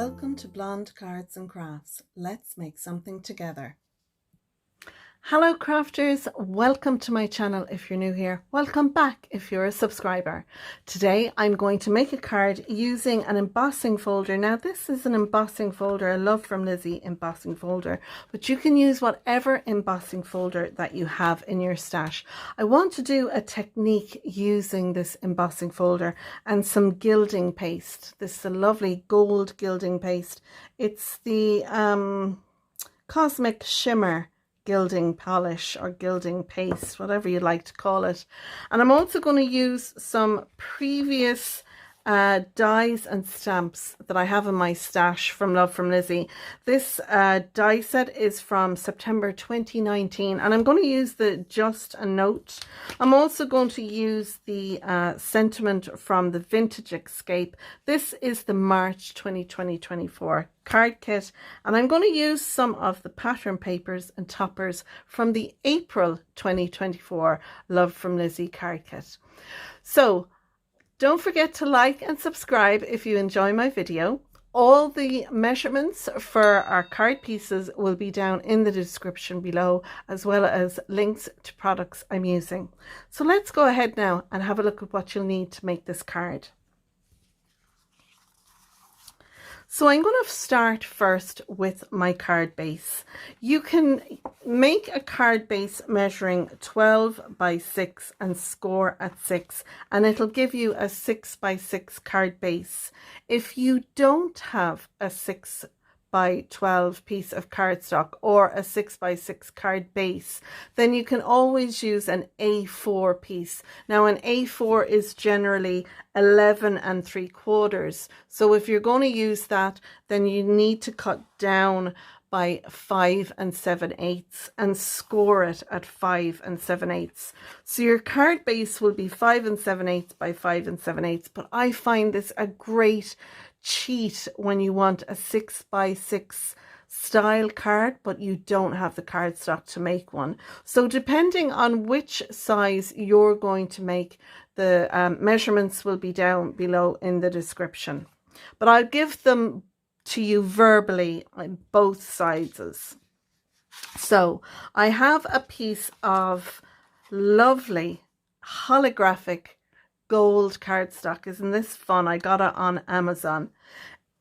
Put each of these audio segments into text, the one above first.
Welcome to Blonde Cards and Crafts. Let's make something together. Hello crafters, welcome to my channel if you're new here. Welcome back if you're a subscriber. Today I'm going to make a card using an embossing folder. Now this is an embossing folder, a Love from Lizi embossing folder, but you can use whatever embossing folder that you have in your stash. I want to do a technique using this embossing folder and some gilding paste. This is a lovely gold gilding paste. It's the Cosmic Shimmer gilding polish or gilding paste, whatever you like to call it. And I'm also going to use some previous dies and stamps that I have in my stash from Love from Lizi. This die set is from September 2019 and I'm going to use the Just a Note. I'm also going to use the Sentiment from the Vintage Escape. This is the March 2024 card kit, and I'm going to use some of the pattern papers and toppers from the April 2024 Love from Lizi card kit. So don't forget to like and subscribe if you enjoy my video. All the measurements for our card pieces will be down in the description below, as well as links to products I'm using. So let's go ahead now and have a look at what you'll need to make this card. So I'm going to start first with my card base. You can make a card base measuring 12 by 6 and score at 6, and it'll give you a 6 by 6 card base. If you don't have a 6 by 12 piece of cardstock or a 6 by 6 card base, then you can always use an A4 piece. Now an A4 is generally 11 3/4. So if you're going to use that, then you need to cut down by 5 7/8 and score it at 5 7/8. So your card base will be 5 7/8 by 5 7/8, but I find this a great cheat when you want a 6 by 6 style card but you don't have the cardstock to make one. So depending on which size you're going to make, the measurements will be down below in the description, but I'll give them to you verbally on both sizes. So I have a piece of lovely holographic gold cardstock. Isn't this fun? I got it on Amazon.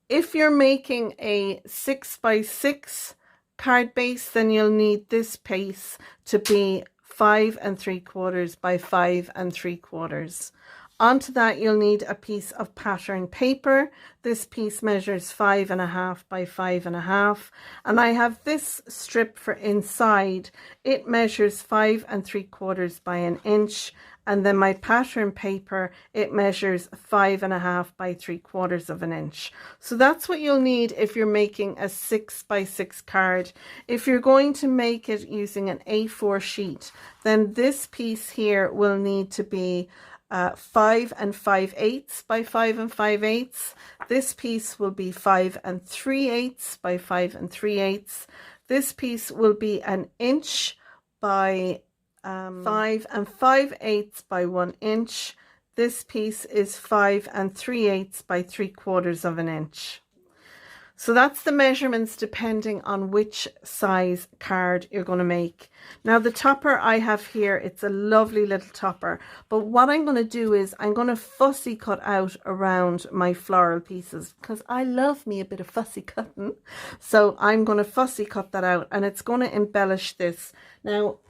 If you're making a 6 by 6 card base, then you'll need this piece to be 5 3/4 by 5 3/4. Onto that, you'll need a piece of pattern paper. This piece measures 5.5 by 5.5. And I have this strip for inside. It measures 5 3/4 by 1 inch. And then my pattern paper, it measures 5.5 by 3/4 of an inch. So that's what you'll need if you're making a 6 by 6 card. If you're going to make it using an A4 sheet, then this piece here will need to be 5 5/8 by 5 5/8. This piece will be 5 3/8 by 5 3/8. This piece will be 1 inch by 5 5/8 by 1 inch. This piece is 5 3/8 by 3/4 of an inch. So that's the measurements depending on which size card you're going to make. Now the topper I have here, it's a lovely little topper, but what I'm going to do is I'm going to fussy cut out around my floral pieces because I love me a bit of fussy cutting. So I'm going to fussy cut that out and it's going to embellish this. Now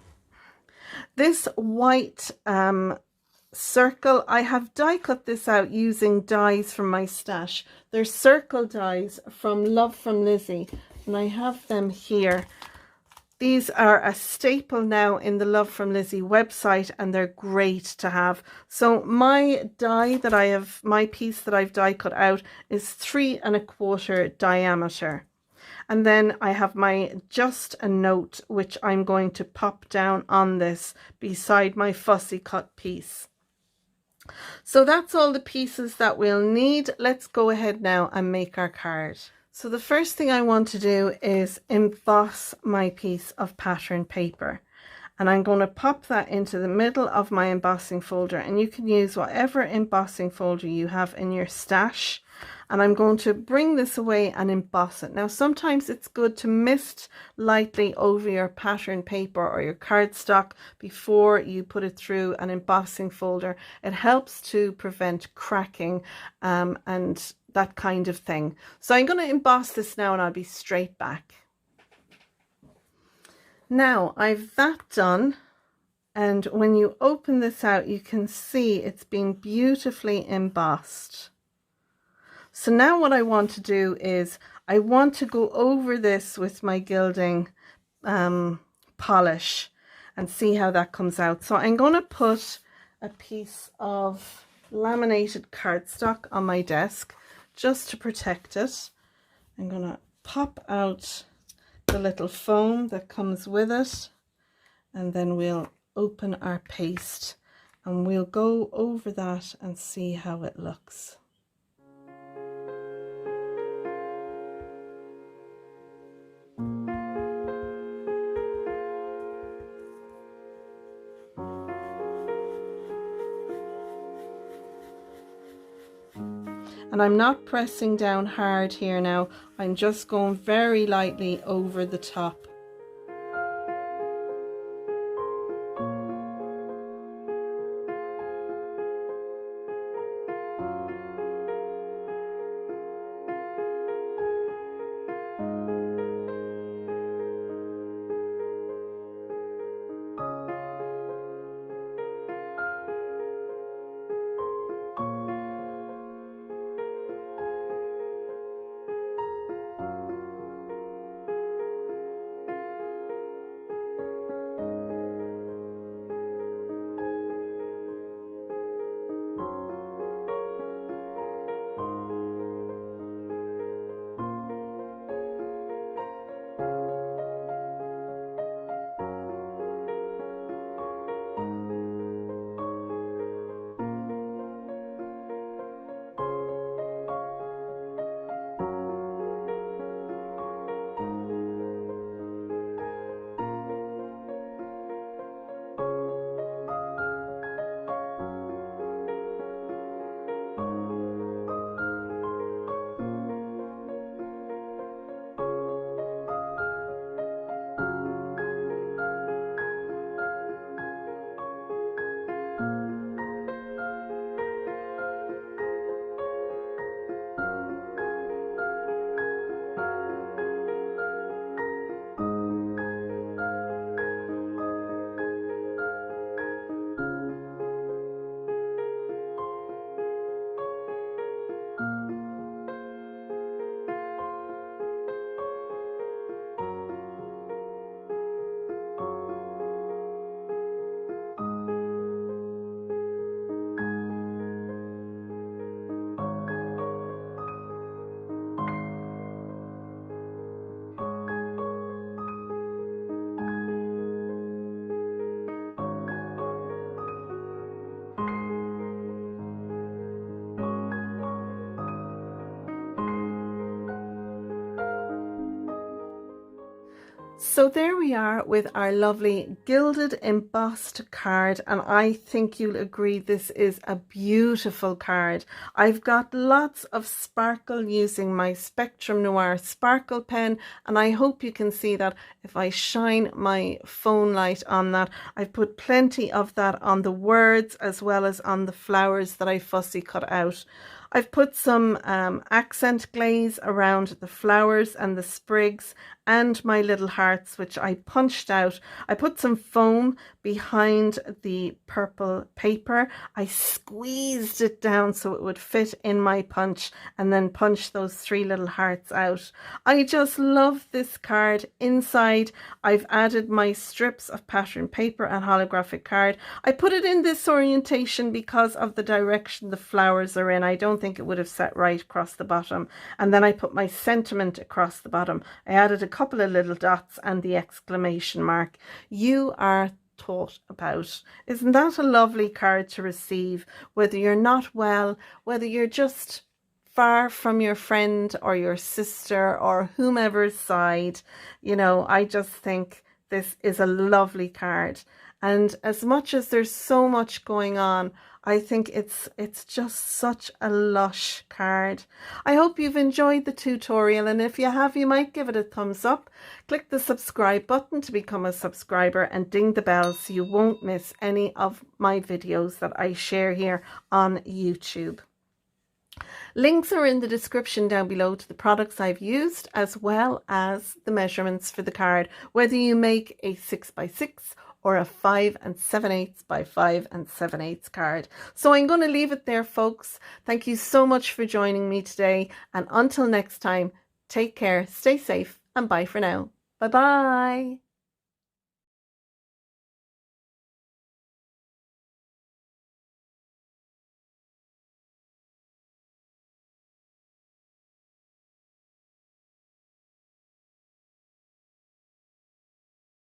this white circle, I have die cut this out using dies from my stash. They're circle dies from Love from Lizi, and I have them here. These are a staple now in the Love from Lizi website and they're great to have. So my die that I have, my piece that I've die cut out is 3 1/4 diameter. And then I have my Just a Note, which I'm going to pop down on this beside my fussy cut piece. So that's all the pieces that we'll need. Let's go ahead now and make our card. So the first thing I want to do is emboss my piece of pattern paper. And I'm going to pop that into the middle of my embossing folder, and you can use whatever embossing folder you have in your stash. and I'm going to bring this away and emboss it. Now sometimes it's good to mist lightly over your pattern paper or your cardstock before you put it through an embossing folder. It helps to prevent cracking and that kind of thing. So I'm going to emboss this now and I'll be straight back. Now I've that done, and when you open this out you can see it's been beautifully embossed. So now what I want to do is I want to go over this with my gilding polish and see how that comes out. So I'm going to put a piece of laminated cardstock on my desk just to protect it. I'm going to pop out the little foam that comes with it, and then we'll open our paste and we'll go over that and see how it looks. And I'm not pressing down hard here now, I'm just going very lightly over the top. So there we are with our lovely gilded embossed card, and I think you'll agree this is a beautiful card. I've got lots of sparkle using my Spectrum Noir sparkle pen, and I hope you can see that if I shine my phone light on that. I've put plenty of that on the words as well as on the flowers that I fussy cut out. I've put some accent glaze around the flowers and the sprigs and my little hearts, which I punched out. I put some foam behind the purple paper. I squeezed it down so it would fit in my punch, and then punch those 3 little hearts out. I just love this card. Inside, I've added my strips of pattern paper and holographic card. I put it in this orientation because of the direction the flowers are in. I don't think it would have sat right across the bottom. And then I put my sentiment across the bottom. I added a couple of little dots and the exclamation mark. You are thought about. Isn't that a lovely card to receive? Whether you're not well, whether you're just far from your friend or your sister or whomever's side, you know, I just think this is a lovely card. And as much as there's so much going on, I think it's just such a lush card. I hope you've enjoyed the tutorial, and if you have, you might give it a thumbs up. Click the subscribe button to become a subscriber and ding the bell so you won't miss any of my videos that I share here on YouTube. Links are in the description down below to the products I've used, as well as the measurements for the card, whether you make a 6x6 or a 5 7/8 by 5 7/8 card. So I'm going to leave it there, folks. Thank you so much for joining me today, and until next time, take care, stay safe, and bye for now. Bye bye.